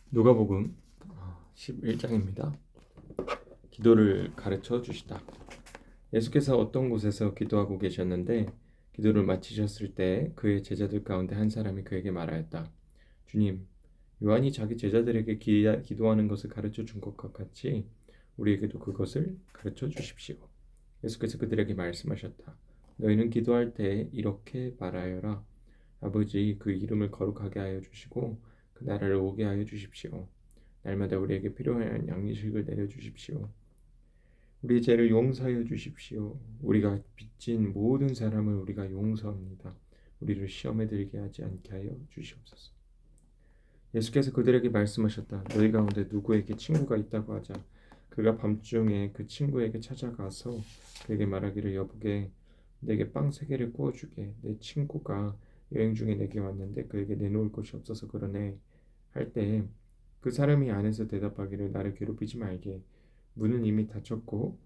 누가복음 11장입니다. 기도를 가르쳐 주시다. 예수께서 어떤 곳에서 기도하고 계셨는데 기도를 마치셨을 때 그의 제자들 가운데 한 사람이 그에게 말하였다. 주님, 요한이 자기 제자들에게 기도하는 것을 가르쳐 준 것과 같이 우리에게도 그것을 가르쳐 주십시오. 예수께서 그들에게 말씀하셨다. 너희는 기도할 때 이렇게 말하여라. 아버지, 그 이름을 거룩하게 하여 주시고 그 나라를 오게 하여 주십시오. 날마다 우리에게 필요한 양식을 내려주십시오. 우리의 죄를 용서하여 주십시오. 우리가 빚진 모든 사람을 우리가 용서합니다. 우리를 시험에 들게 하지 않게 하여 주시옵소서. 예수께서 그들에게 말씀하셨다. 너희 가운데 누구에게 친구가 있다고 하자. 그가 밤중에 그 친구에게 찾아가서 그에게 말하기를 여보게 내게 빵 3개를 구워주게. 내 친구가 여행 중에 내게 왔는데 그에게 내놓을 곳이 없어서 그러네. 할 때 그 사람이 안에서 대답하기를 나를 괴롭히지 말게. 문은 이미 닫혔고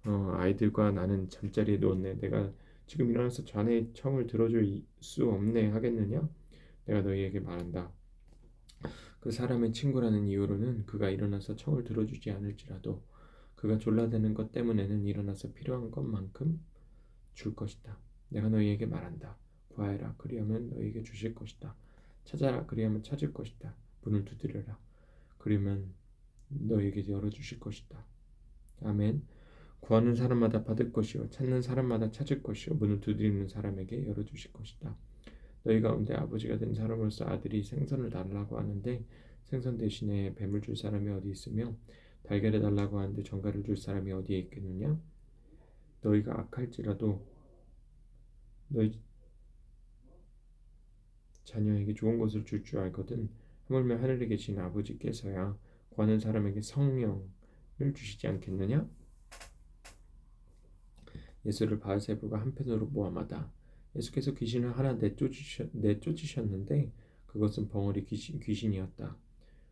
아이들과 나는 잠자리에 누웠네. 내가 지금 일어나서 자네의 청을 들어줄 수 없네 하겠느냐? 내가 너희에게 말한다. 그 사람의 친구라는 이유로는 그가 일어나서 청을 들어주지 않을지라도 그가 졸라대는 것 때문에는 일어나서 필요한 것만큼 줄 것이다. 내가 너희에게 말한다. 구하여라. 그리하면 너희에게 주실 것이다. 찾아라. 그리하면 찾을 것이다. 문을 두드려라. 그러면 너희에게 열어주실 것이다. 아멘. 구하는 사람마다 받을 것이요 찾는 사람마다 찾을 것이요 문을 두드리는 사람에게 열어주실 것이다. 너희 가운데 아버지가 된 사람으로서 아들이 생선을 달라고 하는데 생선 대신에 뱀을 줄 사람이 어디 있으며 달걀을 달라고 하는데 전갈을 줄 사람이 어디에 있겠느냐? 너희가 악할지라도 너희 자녀에게 좋은 것을 줄 줄 알거든. 하물며 하늘에 계신 아버지께서야 구하는 사람에게 성령을 주시지 않겠느냐? 예수를 바알세불과 한편으로 모함하다. 예수께서 귀신을 하나 내쫓으셨는데 그것은 벙어리 귀신이었다.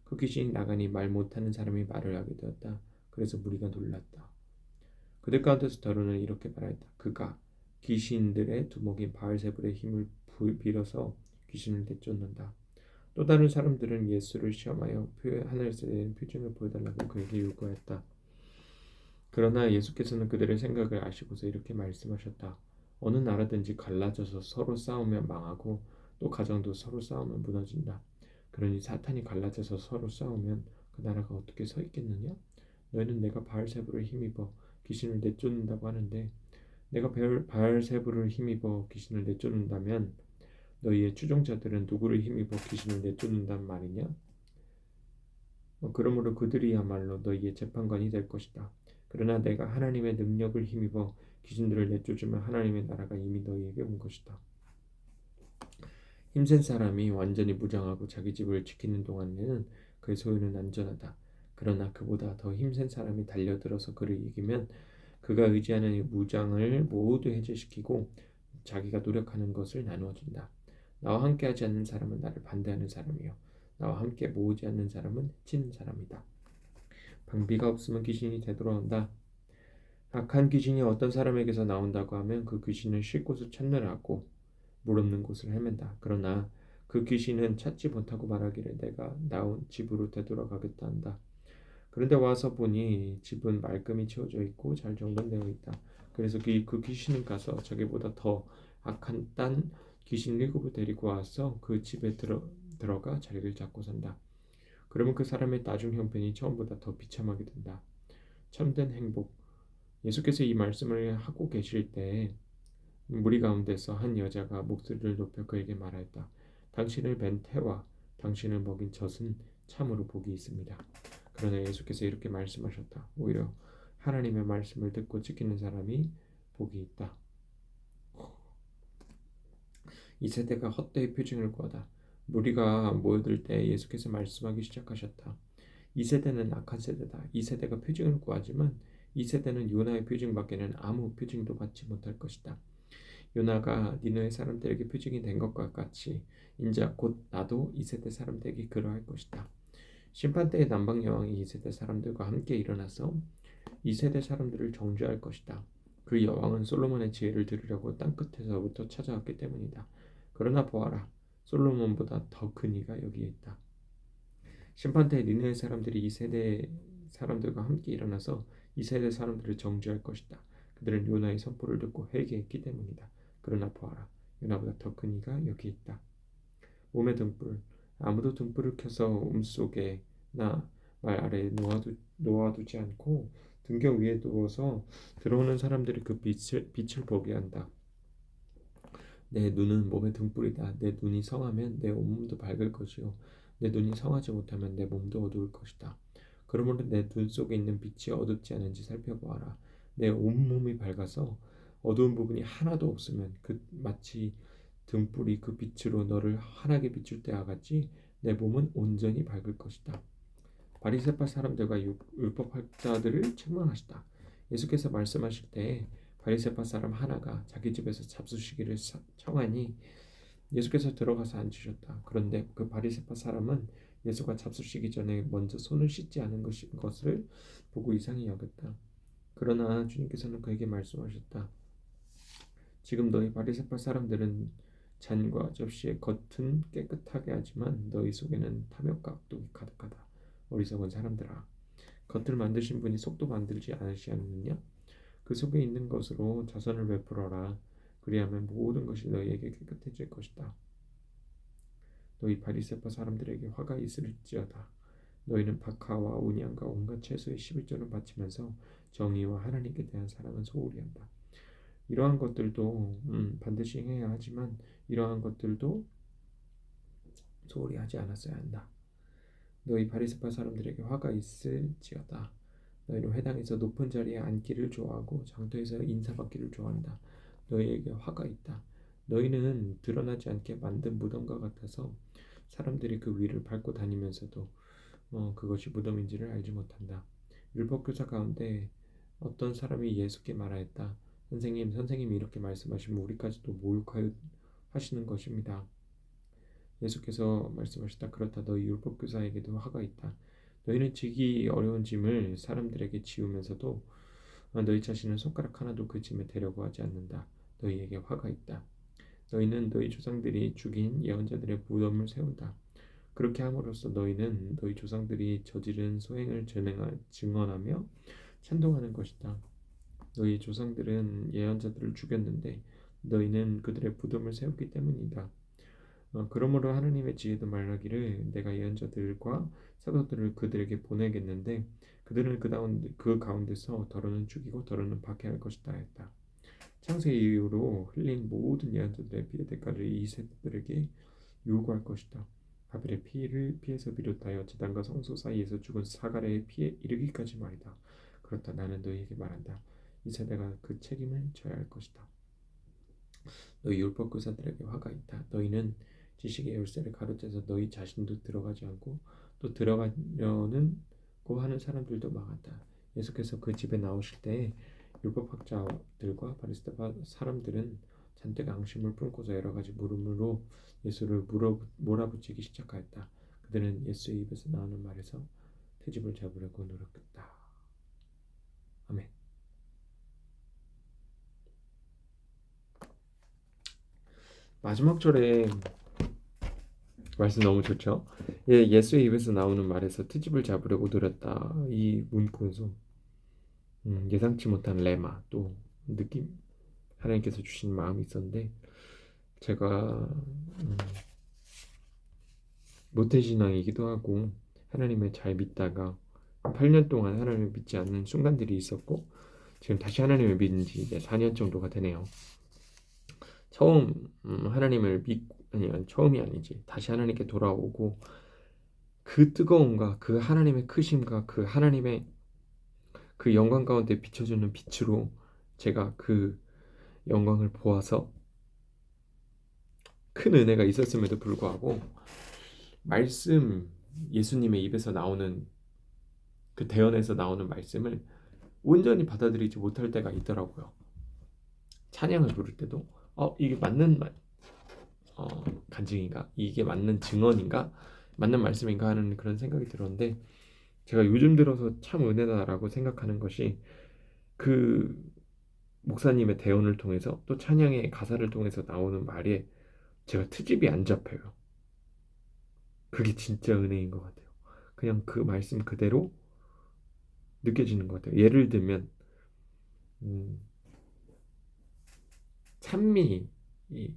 그 귀신이 나가니 말 못하는 사람이 말을 하게 되었다. 그래서 무리가 놀랐다. 그들 가운데서 더러는 이렇게 말하였다. 그가 귀신들의 두목인 바알세불의 힘을 빌어서 귀신을 내쫓는다. 또 다른 사람들은 예수를 시험하여 하늘에서 내린 표징을 보여달라고 그에게 요구하였다. 그러나 예수께서는 그들의 생각을 아시고서 이렇게 말씀하셨다. 어느 나라든지 갈라져서 서로 싸우면 망하고 또 가정도 서로 싸우면 무너진다. 그러니 사탄이 갈라져서 서로 싸우면 그 나라가 어떻게 서 있겠느냐? 너희는 내가 바알세불을 힘입어 귀신을 내쫓는다고 하는데 내가 바알세불을 힘입어 귀신을 내쫓는다면 너희의 추종자들은 누구를 힘입어 귀신을 내쫓는단 말이냐? 그러므로 그들이야말로 너희의 재판관이 될 것이다. 그러나 내가 하나님의 능력을 힘입어 귀신들을 내쫓으면 하나님의 나라가 이미 너희에게 온 것이다. 힘센 사람이 완전히 무장하고 자기 집을 지키는 동안에는 그의 소유는 안전하다. 그러나 그보다 더 힘센 사람이 달려들어서 그를 이기면 그가 의지하는 이 무장을 모두 해제시키고 자기가 노력하는 것을 나누어 준다. 나와 함께하지 않는 사람은 나를 반대하는 사람이요 나와 함께 모으지 않는 사람은 해치는 사람이다. 방비가 없으면 귀신이 되돌아온다. 악한 귀신이 어떤 사람에게서 나온다고 하면 그 귀신은 쉴 곳을 찾느라고 물 없는 곳을 헤맨다. 그러나 그 귀신은 찾지 못하고 말하기를 내가 나온 집으로 되돌아가겠다 한다. 그런데 와서 보니 집은 말끔히 채워져 있고 잘 정돈되어 있다. 그래서 그 귀신은 가서 자기보다 더 악한 딴 귀신 7을 데리고 와서 그 집에 들어가 자리를 잡고 산다. 그러면 그 사람의 나중 형편이 처음보다 더 비참하게 된다. 참된 행복. 예수께서 이 말씀을 하고 계실 때 무리 가운데서 한 여자가 목소리를 높여 그에게 말하였다. 당신을 뵌 태와 당신을 먹인 젖은 참으로 복이 있습니다. 그러나 예수께서 이렇게 말씀하셨다. 오히려 하나님의 말씀을 듣고 지키는 사람이 복이 있다. 이 세대가 헛되이 표징을 구하다. 무리가 모여들 때 예수께서 말씀하기 시작하셨다. 이 세대는 악한 세대다. 이 세대가 표징을 구하지만 이 세대는 요나의 표징밖에는 아무 표징도 받지 못할 것이다. 요나가 니느웨 사람들에게 표징이 된 것과 같이 인자 곧 나도 이 세대 사람들에게 그러할 것이다. 심판 때의 남방 여왕이 이 세대 사람들과 함께 일어나서 이 세대 사람들을 정죄할 것이다. 그 여왕은 솔로몬의 지혜를 들으려고 땅 끝에서부터 찾아왔기 때문이다. 그러나 보아라, 솔로몬보다 더 큰 이가 여기에 있다. 심판 때 니느웨 사람들이 이 세대 사람들과 함께 일어나서 이 세대 사람들을 정죄할 것이다. 그들은 요나의 선포를 듣고 회개했기 때문이다. 그러나 보아라, 요나보다 더 큰 이가 여기 있다. 몸의 등불, 아무도 등불을 켜서 속에나 말 아래에 놓아두지 않고 등경 위에 두어서 들어오는 사람들이 그 빛을 보게 한다. 내 눈은 몸의 등불이다. 내 눈이 성하면 내 온몸도 밝을 것이요 내 눈이 성하지 못하면 내 몸도 어두울 것이다. 그러므로 내 눈 속에 있는 빛이 어둡지 않은지 살펴보아라. 내 온몸이 밝아서 어두운 부분이 하나도 없으면 마치 등불이 그 빛으로 너를 환하게 비출 때와 같이 내 몸은 온전히 밝을 것이다. 바리새파 사람들과 율법학자들을 책망하시다. 예수께서 말씀하실 때에 바리새파 사람 하나가 자기 집에서 잡수시기를 청하니 예수께서 들어가서 앉으셨다. 그런데 그 바리새파 사람은 예수가 잡수시기 전에 먼저 손을 씻지 않은 것을 보고 이상히 여겼다. 그러나 주님께서는 그에게 말씀하셨다. 지금 너희 바리새파 사람들은 잔과 접시의 겉은 깨끗하게 하지만 너희 속에는 탐욕과 악독이 가득하다. 어리석은 사람들아, 겉을 만드신 분이 속도 만들지 않으시느냐? 그 속에 있는 것으로 자선을 베풀어라. 그리하면 모든 것이 너희에게 깨끗해질 것이다. 너희 바리새파 사람들에게 화가 있을지어다. 너희는 박하와 온양과 온갖 채소의 11조를 바치면서 정의와 하나님께 대한 사랑은 소홀히 한다. 이러한 것들도 반드시 해야 하지만 이러한 것들도 소홀히 하지 않았어야 한다. 너희 바리새파 사람들에게 화가 있을지어다. 너희는 회당에서 높은 자리에 앉기를 좋아하고 장터에서 인사받기를 좋아한다. 너희에게 화가 있다. 너희는 드러나지 않게 만든 무덤과 같아서 사람들이 그 위를 밟고 다니면서도 그것이 무덤인지를 알지 못한다. 율법교사 가운데 어떤 사람이 예수께 말하였다. 선생님이 이렇게 말씀하시면 우리까지도 모욕하여 하시는 것입니다. 예수께서 말씀하셨다. 그렇다. 너희 율법교사에게도 화가 있다. 너희는 지기 어려운 짐을 사람들에게 지우면서도 너희 자신은 손가락 하나도 그 짐에 대려고 하지 않는다. 너희에게 화가 있다. 너희는 너희 조상들이 죽인 예언자들의 무덤을 세운다. 그렇게 함으로써 너희는 너희 조상들이 저지른 소행을 증언하며 찬동하는 것이다. 너희 조상들은 예언자들을 죽였는데 너희는 그들의 무덤을 세웠기 때문이다. 그러므로 하나님의 지혜도 말하기를 내가 예언자들과 사도들을 그들에게 보내겠는데 그들은 그 가운데서 더러는 죽이고 더러는 박해할 것이다 했다. 창세 이후로 흘린 모든 예언자들의 피의 대가를 이 세대들에게 요구할 것이다. 하빌의 피를 피해서 비롯하여 제단과 성소 사이에서 죽은 사가랴의 피에 이르기까지 말이다. 그렇다. 나는 너희에게 말한다. 이 세대가 그 책임을 져야 할 것이다. 너희 율법교사들에게 화가 있다. 너희는 지식의 열쇠를 가로채서 너희 자신도 들어가지 않고 또 들어가려는 고 하는 사람들도 망한다. 예수께서 그 집에 나오실 때에 율법학자들과 바리새파 사람들은 잔뜩 앙심을 품고서 여러 가지 물음으로 예수를 몰아붙이기 시작하였다. 그들은 예수의 입에서 나오는 말에서 트집을 잡으려고 노력했다. 아멘. 마지막 절에 말씀 너무 좋죠. 예수의 입에서 나오는 말에서 트집을 잡으려고 노렸다. 이 문구에서 예상치 못한 레마 또 느낌 하나님께서 주신 마음이 있었는데 제가 모태신앙이기도 하고 하나님을 잘 믿다가 8년 동안 하나님을 믿지 않는 순간들이 있었고 지금 다시 하나님을 믿은 지 이제 4년 정도가 되네요. 처음 하나님을 믿고 아니면 처음이 아니지 다시 하나님께 돌아오고 그 뜨거움과 그 하나님의 크심과 그 하나님의 그 영광 가운데 비춰주는 빛으로 제가 그 영광을 보아서 큰 은혜가 있었음에도 불구하고 말씀 예수님의 입에서 나오는 그 대언에서 나오는 말씀을 온전히 받아들이지 못할 때가 있더라고요. 찬양을 부를 때도 이게 맞는 간증인가? 이게 맞는 증언인가? 맞는 말씀인가 하는 그런 생각이 들었는데 제가 요즘 들어서 참 은혜다라고 생각하는 것이 그 목사님의 대언을 통해서 또 찬양의 가사를 통해서 나오는 말에 제가 트집이 안 잡혀요. 그게 진짜 은혜인 것 같아요. 그냥 그 말씀 그대로 느껴지는 것 같아요. 예를 들면 음, 찬미 이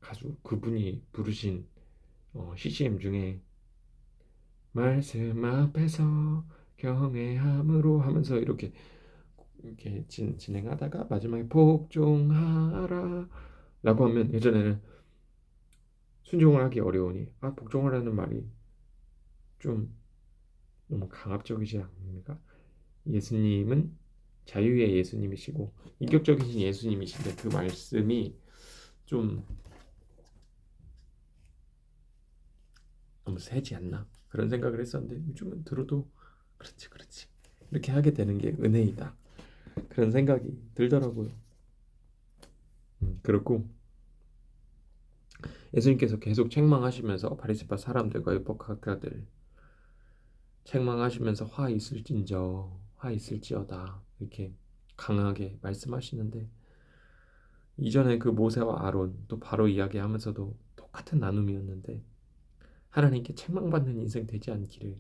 가수 그분이 부르신 CCM 중에 말씀 앞에서 경외함으로 하면서 이렇게 진행하다가 마지막에 복종하라 라고 하면 예전에는 순종을 하기 어려우니 복종하라는 말이 좀 너무 강압적이지 않습니까? 예수님은 자유의 예수님이시고 인격적이신 예수님이신데 그 말씀이 좀 너무 세지 않나 그런 생각을 했었는데 요즘은 들어도 그렇지 이렇게 하게 되는 게 은혜이다 그런 생각이 들더라고요. 그렇고 예수님께서 계속 책망하시면서 바리새파 사람들과 율법학자들 책망하시면서 화 있을지어다 이렇게 강하게 말씀하시는데 이전에 그 모세와 아론 또 바로 이야기하면서도 똑같은 나눔이었는데 하나님께 책망받는 인생 되지 않기를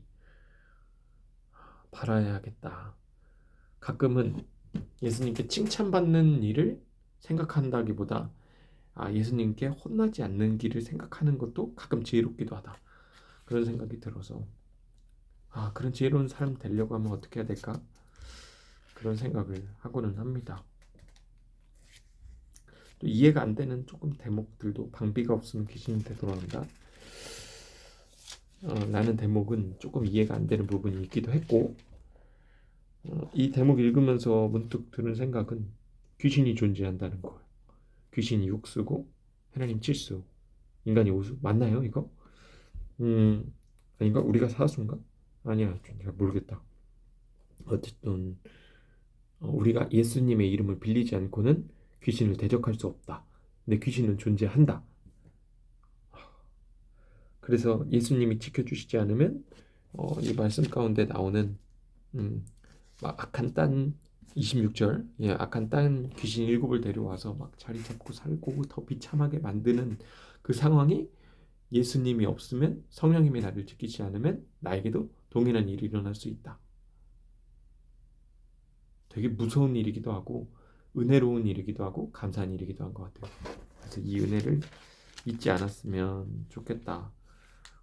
바라야겠다. 가끔은 예수님께 칭찬받는 일을 생각한다기보다 예수님께 혼나지 않는 길을 생각하는 것도 가끔 지혜롭기도 하다. 그런 생각이 들어서 그런 지혜로운 삶 되려고 하면 어떻게 해야 될까? 그런 생각을 하고는 합니다. 또 이해가 안 되는 조금 대목들도 방비가 없으면 귀신이 되돌아온다. 라는 대목은 조금 이해가 안 되는 부분이 있기도 했고 이 대목 읽으면서 문득 드는 생각은 귀신이 존재한다는 거예요. 귀신이 육수고 하나님 칠수, 인간이 오수 맞나요 이거? 아닌가? 우리가 사수인가? 아니야, 잘 모르겠다. 어쨌든 우리가 예수님의 이름을 빌리지 않고는 귀신을 대적할 수 없다. 근데 귀신은 존재한다. 그래서 예수님이 지켜주시지 않으면 이 말씀 가운데 나오는 막 악한 딴 26절 악한 딴 귀신 일곱을 데려와서 막 자리 잡고 살고 더 비참하게 만드는 그 상황이 예수님이 없으면 성령님이 나를 지키지 않으면 나에게도 동일한 일이 일어날 수 있다. 되게 무서운 일이기도 하고 은혜로운 일이기도 하고 감사한 일이기도 한 것 같아요. 그래서 이 은혜를 잊지 않았으면 좋겠다.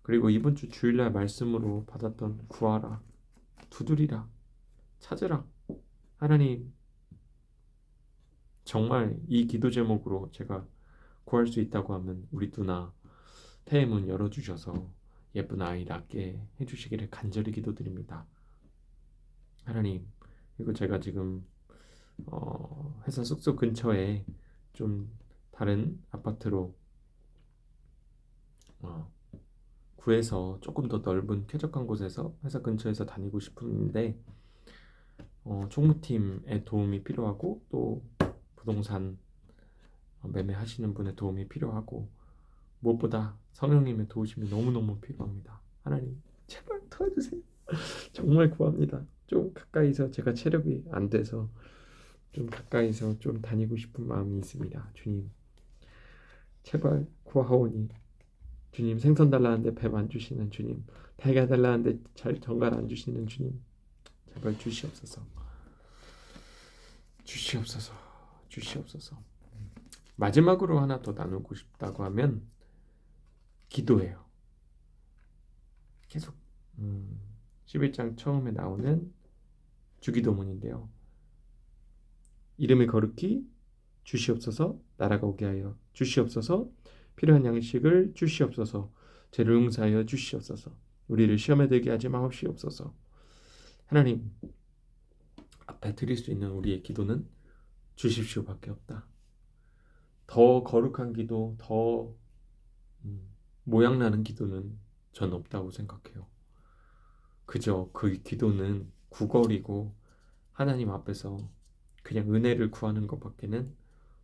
그리고 이번 주 주일날 말씀으로 받았던 구하라, 두드리라, 찾으라. 하나님 정말 이 기도 제목으로 제가 구할 수 있다고 하면 우리 누나 태의 열어주셔서 예쁜 아이 낳게 해주시기를 간절히 기도드립니다. 하나님 그리고 제가 지금 회사 숙소 근처에 좀 다른 아파트로 어, 구해서 조금 더 넓은 쾌적한 곳에서 회사 근처에서 다니고 싶은데 총무팀의 도움이 필요하고 또 부동산 매매하시는 분의 도움이 필요하고 무엇보다 성령님의 도우심이 너무너무 필요합니다. 하나님 제발 도와주세요. 정말 구합니다. 좀 가까이서 제가 체력이 안 돼서 좀 가까이서 좀 다니고 싶은 마음이 있습니다. 주님 제발 구하오니 주님 생선 달라는데 뱀 안 주시는 주님 달걀 달라는데 잘 정갈 안 주시는 주님 제발 주시옵소서. 주시옵소서. 주시옵소서. 마지막으로 하나 더 나누고 싶다고 하면 기도예요. 계속 11장 처음에 나오는 주기도문인데요. 이름을 거룩히 주시옵소서. 나라가 오게 하여 주시옵소서. 필요한 양식을 주시옵소서. 죄를 용서하여 주시옵소서. 우리를 시험에 들게 하지 마옵시옵소서. 하나님 앞에 드릴 수 있는 우리의 기도는 주십시오밖에 없다. 더 거룩한 기도, 더 모양나는 기도는 전 없다고 생각해요. 그저 그 기도는 구걸이고 하나님 앞에서 그냥 은혜를 구하는 것밖에는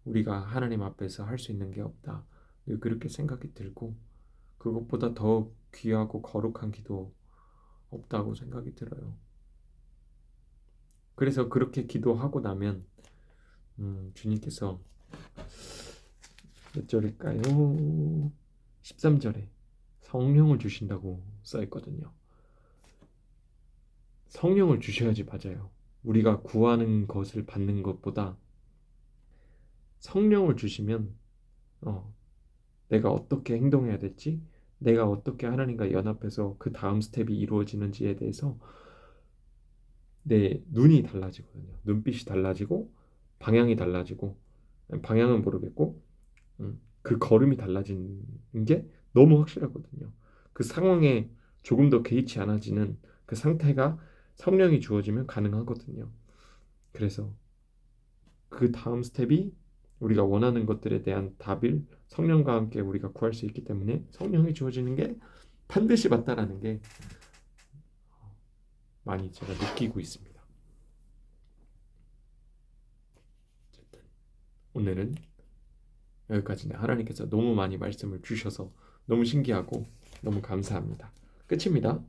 우리가 하나님 앞에서 할 수 있는 게 없다. 그렇게 생각이 들고 그것보다 더 귀하고 거룩한 기도 없다고 생각이 들어요. 그래서 그렇게 기도하고 나면 주님께서 몇 절일까요? 13절에 성령을 주신다고 써 있거든요. 성령을 주셔야지 맞아요. 우리가 구하는 것을 받는 것보다 성령을 주시면 어, 내가 어떻게 행동해야 될지, 내가 어떻게 하나님과 연합해서 그 다음 스텝이 이루어지는지에 대해서 내 눈이 달라지거든요. 눈빛이 달라지고 방향이 달라지고 방향은 모르겠고 그 걸음이 달라진 게 너무 확실하거든요. 그 상황에 조금 더 개의치 않아지는 그 상태가 성령이 주어지면 가능하거든요. 그래서 그 다음 스텝이 우리가 원하는 것들에 대한 답을 성령과 함께 우리가 구할 수 있기 때문에 성령이 주어지는 게 반드시 맞다라는 게 많이 제가 느끼고 있습니다. 어쨌든 오늘은 여기까지네. 하나님께서 너무 많이 말씀을 주셔서 너무 신기하고 너무 감사합니다. 끝입니다.